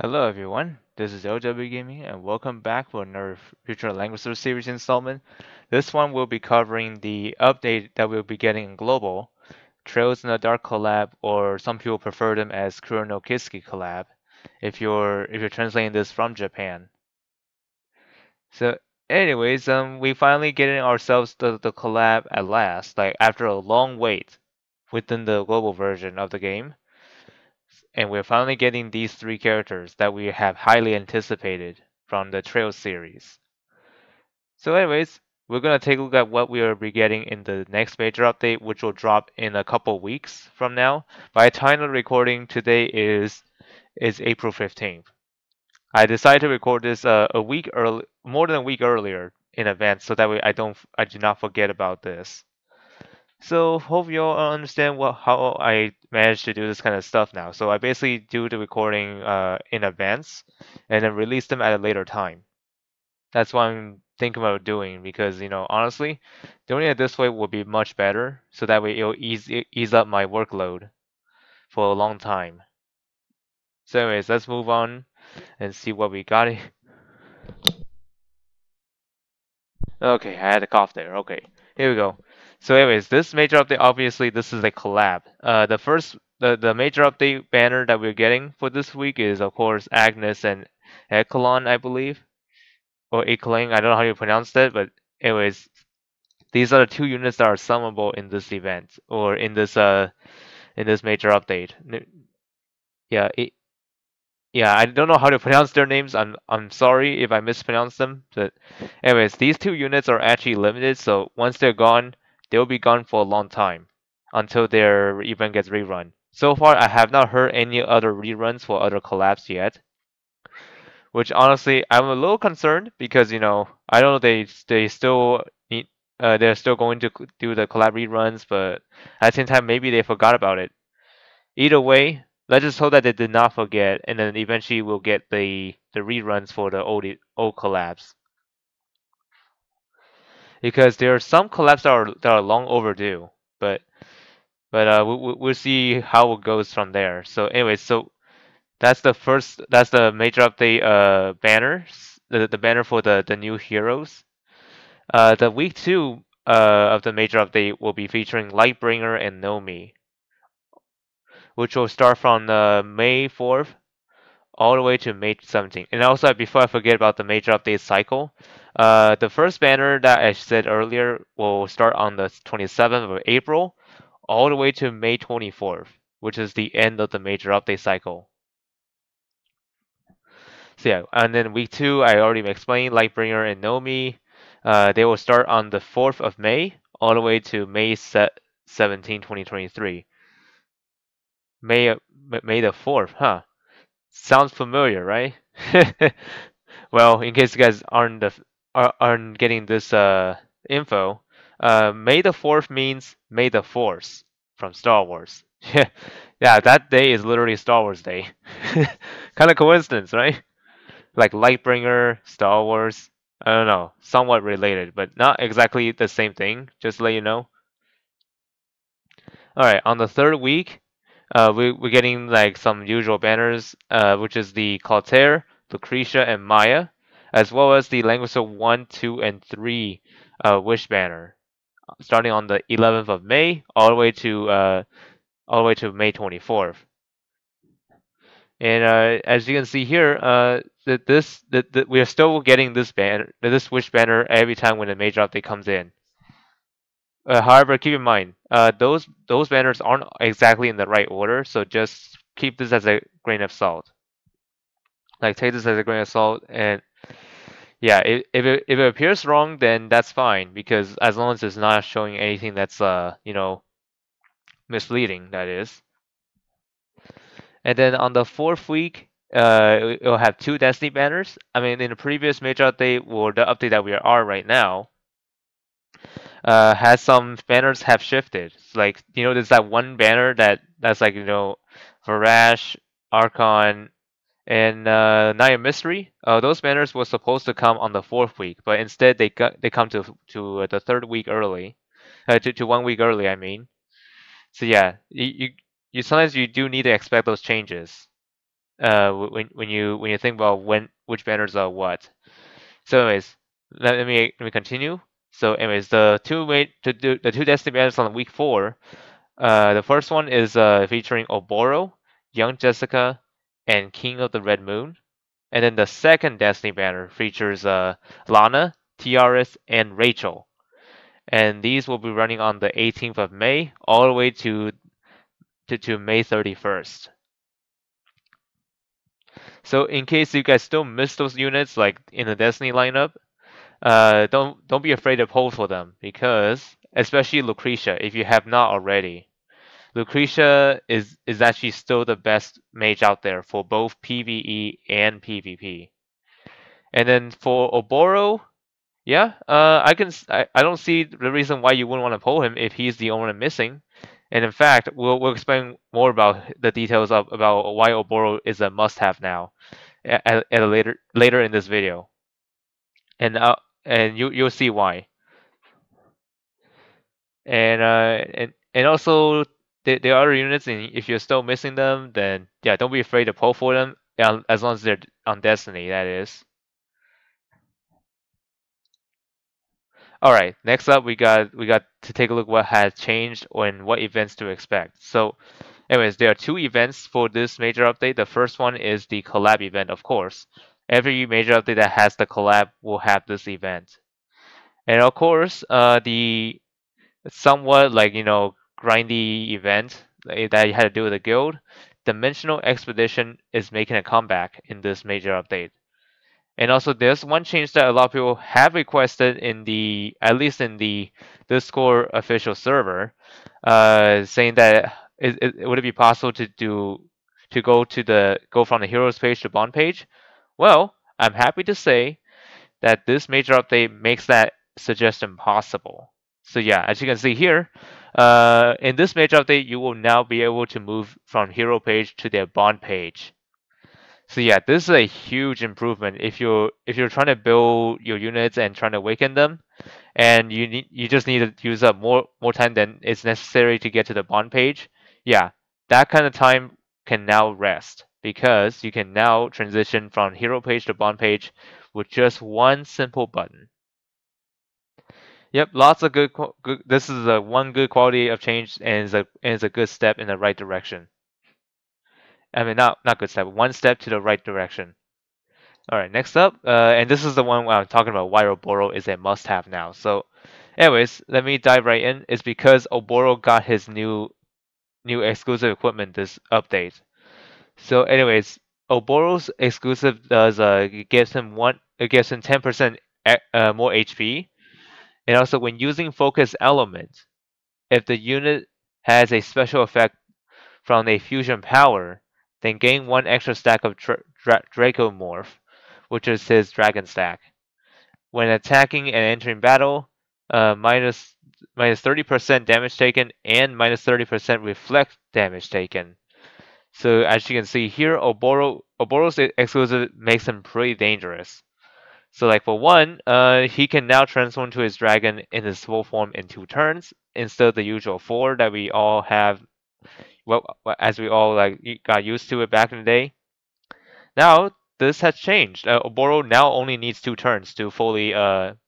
Hello everyone, this is LW Gaming and welcome back for another Future Langrisser series installment. This one will be covering the update that we'll be getting in Global, Trails in the Dark collab, or some people prefer them as Kuro no Kiseki collab, if you're translating this from Japan. So anyways, we finally getting ourselves the collab at last, like after a long wait within the global version of the game. And we're finally getting these three characters that we have highly anticipated from the Trail series. So anyways, we're gonna take a look at what we will be getting in the next major update, which will drop in a couple weeks from now. By the time of recording, today is April 15th. I decided to record this a week early, more than a week earlier in advance, so that way I do not forget about this. So hope you all understand how I managed to do this kind of stuff now. So I basically do the recording in advance and then release them at a later time. That's what I'm thinking about doing because honestly, doing it this way will be much better. So that way it'll ease up my workload for a long time. So anyways, let's move on and see what we got. Okay, I had a cough there. Okay, here we go. So anyways, this major update, obviously this is a collab. The major update banner that we're getting for this week is of course Agnes and Echelon, I believe. Or Echelon, I don't know how you pronounce that, but anyways, these are the two units that are summonable in this event or in this major update. Yeah, yeah, I don't know how to pronounce their names. I'm sorry if I mispronounce them. But anyways, these two units are actually limited, so once they're gone, they'll be gone for a long time until their event gets rerun. So far, I have not heard any other reruns for other collabs yet, which honestly I'm a little concerned because I don't know they still need they're still going to do the collab reruns, but at the same time maybe they forgot about it. Either way, let's just hope that they did not forget, and then eventually we'll get the reruns for the old collabs. Because there are some collabs that are long overdue, but we'll see how it goes from there. So anyway, so that's the major update banners, the banner for the new heroes. The week two of the major update will be featuring Lightbringer and Nomi, which will start from May 4th all the way to May 17th. And also, before I forget about the major update cycle, the first banner that I said earlier will start on the 27th of April, all the way to May 24th, which is the end of the major update cycle. So yeah, and then week two, I already explained Lightbringer and Nomi. They will start on the 4th of May, all the way to May 17, 2023. May May the 4th, huh? Sounds familiar, right? Well, in case you guys aren't getting this info, May the 4th means May the Force from Star Wars. Yeah, yeah, that day is literally Star Wars Day. Kind of coincidence, right? Like Lightbringer, Star Wars. I don't know, somewhat related, but not exactly the same thing. Just to let you know. All right, on the third week, we're getting like some usual banners, which is the Clotaire, Lucretia, and Maya, as well as the Langrisser 1, 2, and 3 Wish banner, starting on the 11th of May, all the way to May 24th. And as you can see here, we are still getting this Wish banner every time when a major update comes in. However, keep in mind, those banners aren't exactly in the right order, so just keep this as a grain of salt. Like take this as a grain of salt, and yeah, if it appears wrong, then that's fine because as long as it's not showing anything that's misleading, that is. And then on the fourth week, it'll have two Destiny banners. I mean, in the previous major update or the update that we are right now, has some banners have shifted. Like there's that one banner that's like Varash, Archon, and Night of Mystery. Those banners were supposed to come on the fourth week, but instead they come to the third week early, to 1 week early. I mean, so yeah, you sometimes you do need to expect those changes. when you think about which banners are what. So anyways, let me continue. So anyways, the two Destiny banners on week 4. The first one is featuring Oboro, Young Jessica, and King of the Red Moon. And then the second Destiny banner features Lana, TRS, and Rachel. And these will be running on the 18th of May all the way to May 31st. So in case you guys still miss those units like in the Destiny lineup, don't be afraid to pull for them because especially Lucretia, if you have not already, Lucretia is actually still the best mage out there for both PvE and PvP. And then for Oboro, yeah, I don't see the reason why you wouldn't want to pull him if he's the only one missing. And in fact, we'll explain more about the details of about why Oboro is a must-have now at a later in this video, and you'll see why. And also there are other units, and if you're still missing them, then yeah, don't be afraid to pull for them. As long as they're on Destiny, that is. All right, next up we got to take a look what has changed and what events to expect. So, anyways, there are two events for this major update. The first one is the collab event, of course. Every major update that has the collab will have this event. And of course, the somewhat like grindy event that had to do with the guild, Dimensional Expedition is making a comeback in this major update. And also, there's one change that a lot of people have requested at least in the Discord official server, saying that would it be possible to go from the heroes page to bond page? Well, I'm happy to say that this major update makes that suggestion possible. So yeah, as you can see here, in this major update, you will now be able to move from hero page to their bond page. So yeah, this is a huge improvement if you're trying to build your units and trying to awaken them, and you just need to use up more time than is necessary to get to the bond page. Yeah, that kind of time can now rest because you can now transition from hero page to bond page with just one simple button. Yep, lots of good. This is a one good quality of change, and is a good step in the right direction. I mean, not good step, one step to the right direction. All right, next up, and this is the one where I'm talking about why Oboro is a must-have now. So, anyways, let me dive right in. It's because Oboro got his new exclusive equipment this update. So, anyways, Oboro's exclusive does it gives him 10% more HP, and also when using focus element, if the unit has a special effect from a fusion power, then gain one extra stack of Draco Morph, which is his dragon stack. When attacking and entering battle, minus 30% damage taken and minus 30% reflect damage taken. So as you can see here, Oboro's exclusive makes him pretty dangerous. So like for one, he can now transform to his dragon in his full form in 2 turns instead of the usual 4 that we all have. Well, as we all like got used to it back in the day. Now this has changed. Oboro now only needs 2 turns to fully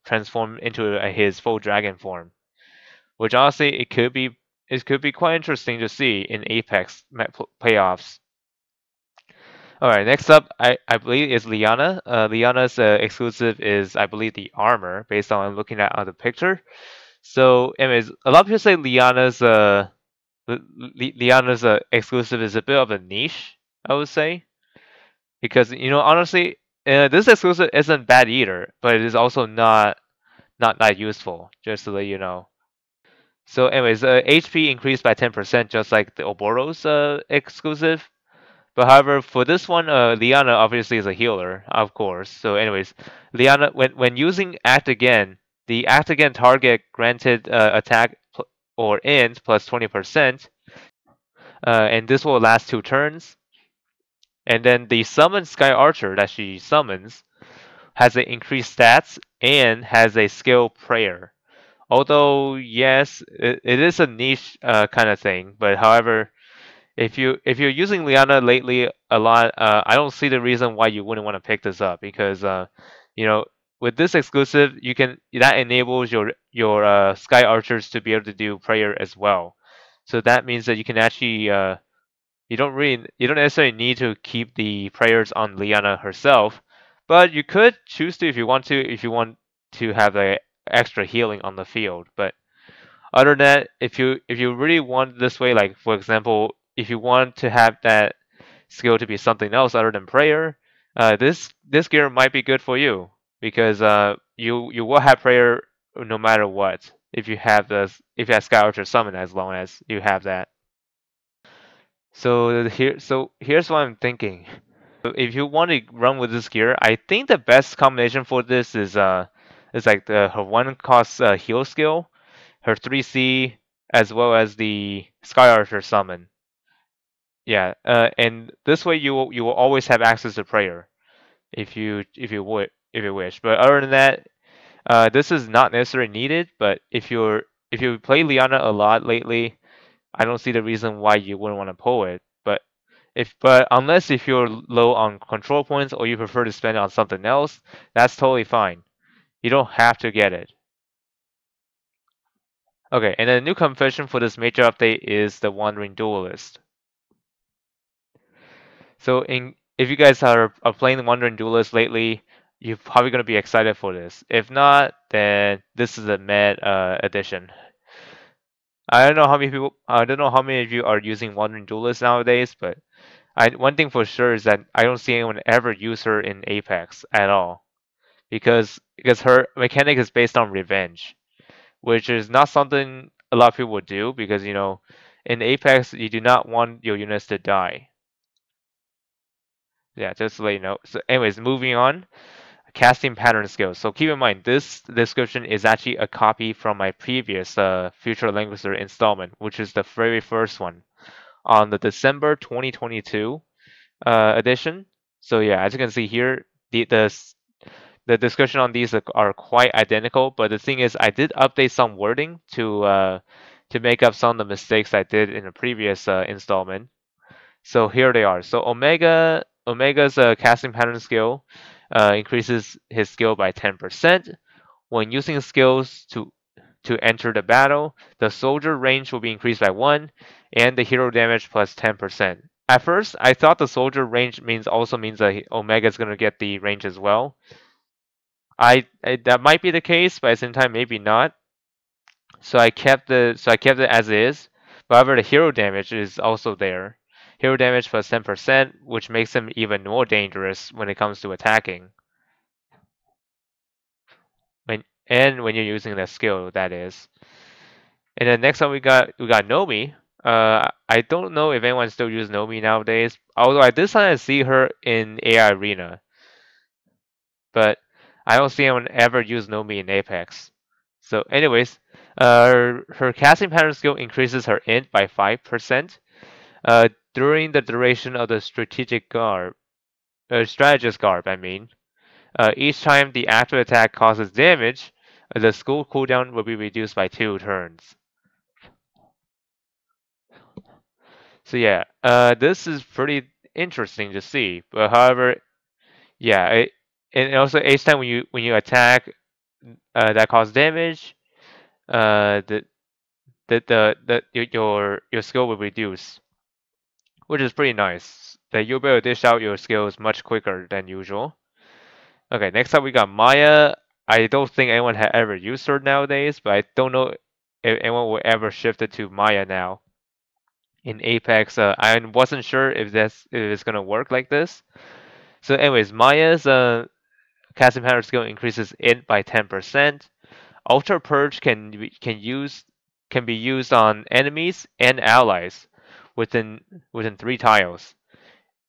transform into his full dragon form, which honestly it could be quite interesting to see in Apex playoffs. All right, next up, I believe is Liana. Liana's exclusive is, I believe, the armor, based on looking at the picture. So, anyways, a lot of people say Liana's exclusive is a bit of a niche, I would say, because honestly, this exclusive isn't bad either, but it is also not that useful. Just to let you know. So, anyways, HP increased by 10%, just like the Oboro's exclusive. But however, for this one, Liana obviously is a healer, of course. So, anyways, Liana, when using Act Again, the Act Again target granted attack or int plus 20%, and this will last 2 turns. And then the summon Sky Archer that she summons has an increased stats and has a skill prayer. Although yes, it is a niche kind of thing, but however, if you're using Liana lately a lot, I don't see the reason why you wouldn't want to pick this up because you know, with this exclusive, you can that enables your Sky Archers to be able to do prayer as well. So that means that you can actually you don't necessarily need to keep the prayers on Liana herself, but you could choose to if you want to have the extra healing on the field. But other than that, if you really want this way, like for example, if you want to have that skill to be something else other than prayer, this gear might be good for you because you will have prayer no matter what if you have Sky Archer summon as long as you have that. So here's what I'm thinking. So if you want to run with this gear, I think the best combination for this is like her one cost heal skill, her 3C, as well as the Sky Archer summon. Yeah, and this way you will always have access to prayer if you wish. But other than that, this is not necessarily needed. But if you play Liana a lot lately, I don't see the reason why you wouldn't want to pull it. But unless if you're low on control points or you prefer to spend it on something else, that's totally fine. You don't have to get it. Okay, and the new confession for this major update is the Wandering Duelist. So if you guys are playing the Wandering Duelist lately, you're probably gonna be excited for this. If not, then this is a mad addition. I don't know how many of you are using Wandering Duelist nowadays, but one thing for sure is that I don't see anyone ever use her in Apex at all because her mechanic is based on revenge, which is not something a lot of people would do because in Apex you do not want your units to die. Yeah, just to let you know. So, anyways, moving on. Casting pattern skills. So keep in mind, this description is actually a copy from my previous Future Langrisser installment, which is the very first one on the December 2022 edition. So yeah, as you can see here, the description on these are quite identical. But the thing is, I did update some wording to make up some of the mistakes I did in the previous installment. So here they are. So Omega's casting pattern skill increases his skill by 10%. When using skills to enter the battle, the soldier range will be increased by 1, and the hero damage plus 10%. At first, I thought the soldier range also means that Omega is going to get the range as well. That might be the case, but at the same time, maybe not. So I kept it as is. However, the hero damage is also there. Hero damage plus 10%, which makes him even more dangerous when it comes to attacking. When you're using that skill, that is. And then next up we got Nomi. I don't know if anyone still uses Nomi nowadays. Although I did sometimes see her in AI Arena, but I don't see anyone ever use Nomi in Apex. So, anyways, her casting pattern skill increases her int by 5% during the duration of the strategist garb. I mean, each time the active attack causes damage, the skill cooldown will be reduced by 2 turns. So yeah, this is pretty interesting to see. But however, yeah, and also each time when you attack that causes damage, the your skill will reduce, which is pretty nice. That you'll be able to dish out your skills much quicker than usual. Okay, next up we got Maya. I don't think anyone had ever used her nowadays, but I don't know if anyone will ever shift it to Maya now. In Apex, I wasn't sure if it's gonna work like this. So, anyways, Maya's casting power skill increases int by 10%. Ultra Purge can be used on enemies and allies within 3 tiles,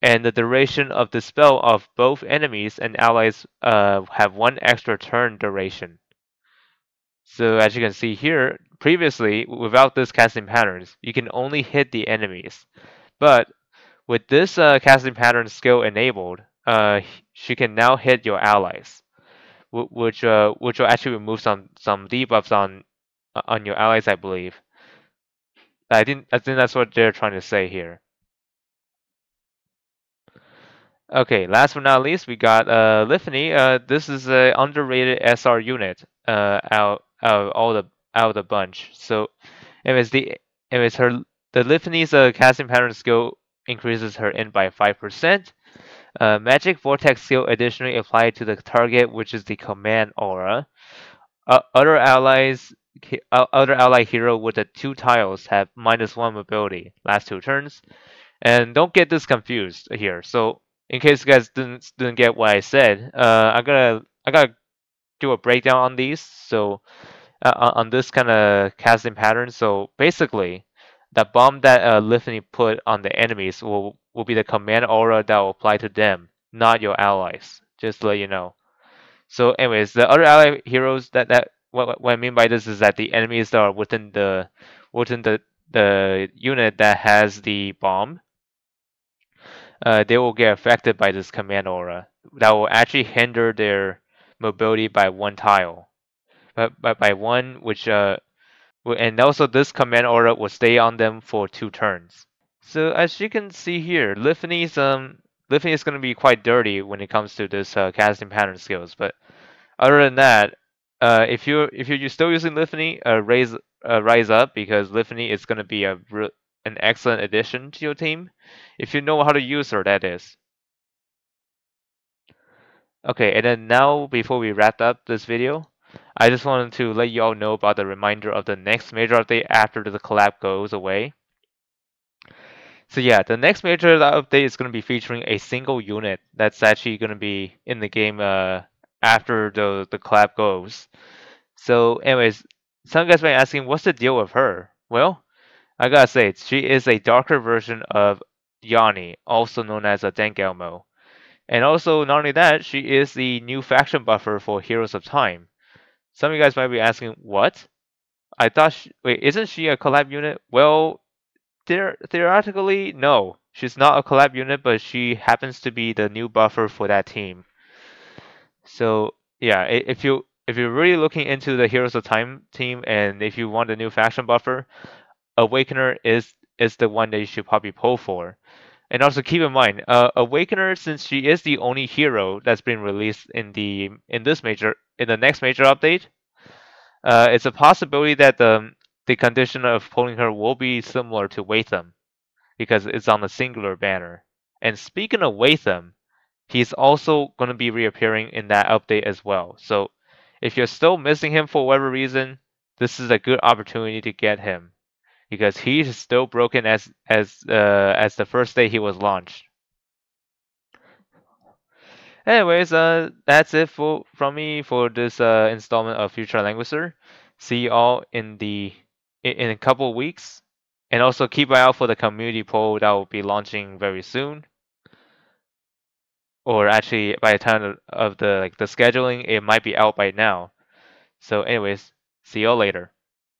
and the duration of the spell of both enemies and allies have 1 extra turn duration. So as you can see here, previously without this casting patterns, you can only hit the enemies, but with this casting pattern skill enabled, she can now hit your allies, which will actually remove some debuffs on your allies, I believe. I think that's what they're trying to say here. Okay, last but not least, we got Lifney. This is a underrated SR unit. Out out of the bunch. So, anyways, anyways her the Lifney's casting pattern skill increases her int by 5%. Magic Vortex skill additionally applied to the target, which is the command aura. Other ally hero with the 2 tiles have -1 mobility last 2 turns. And don't get this confused here. So in case you guys didn't get what I said, I gotta do a breakdown on these. So on this kind of casting pattern. So basically, the bomb that Lifney put on the enemies will be the command aura that will apply to them, not your allies. Just to let you know. So anyways, the other ally heroes that what I mean by this is that the enemies that are within the unit that has the bomb, they will get affected by this command aura. That will actually hinder their mobility by 1 tile, but by one, which and also this command aura will stay on them for 2 turns. So as you can see here, Lifney is going to be quite dirty when it comes to this casting pattern skills. But other than that, if you're still using Lifney, rise up because Lifney is going to be an excellent addition to your team, if you know how to use her. That is. Okay, and then now before we wrap up this video, I just wanted to let you all know about the reminder of the next major update after the collab goes away. So yeah, the next major update is going to be featuring a single unit that's actually going to be in the game after the collab goes. So anyways, some guys might be asking, what's the deal with her? Well, I gotta say, she is a darker version of Yanni, also known as a Dengelmo. And also, not only that, she is the new faction buffer for Heroes of Time. Some of you guys might be asking, what? Wait, isn't she a collab unit? Well, theoretically, no. She's not a collab unit, but she happens to be the new buffer for that team. So yeah, if you're really looking into the Heroes of Time team, and if you want a new faction buffer, Awakener is the one that you should probably pull for. And also keep in mind, Awakener, since she is the only hero that's been released in the next major update, it's a possibility that the condition of pulling her will be similar to Watham because it's on the singular banner. And speaking of Watham, he's also going to be reappearing in that update as well. So if you're still missing him for whatever reason, this is a good opportunity to get him because he's still broken as the first day he was launched. Anyways, that's it from me for this installment of Future Langrisser. See you all in a couple of weeks, and also keep an eye out for the community poll that will be launching very soon. Or actually, by the time of the scheduling, it might be out by now. So, anyways, see y'all later.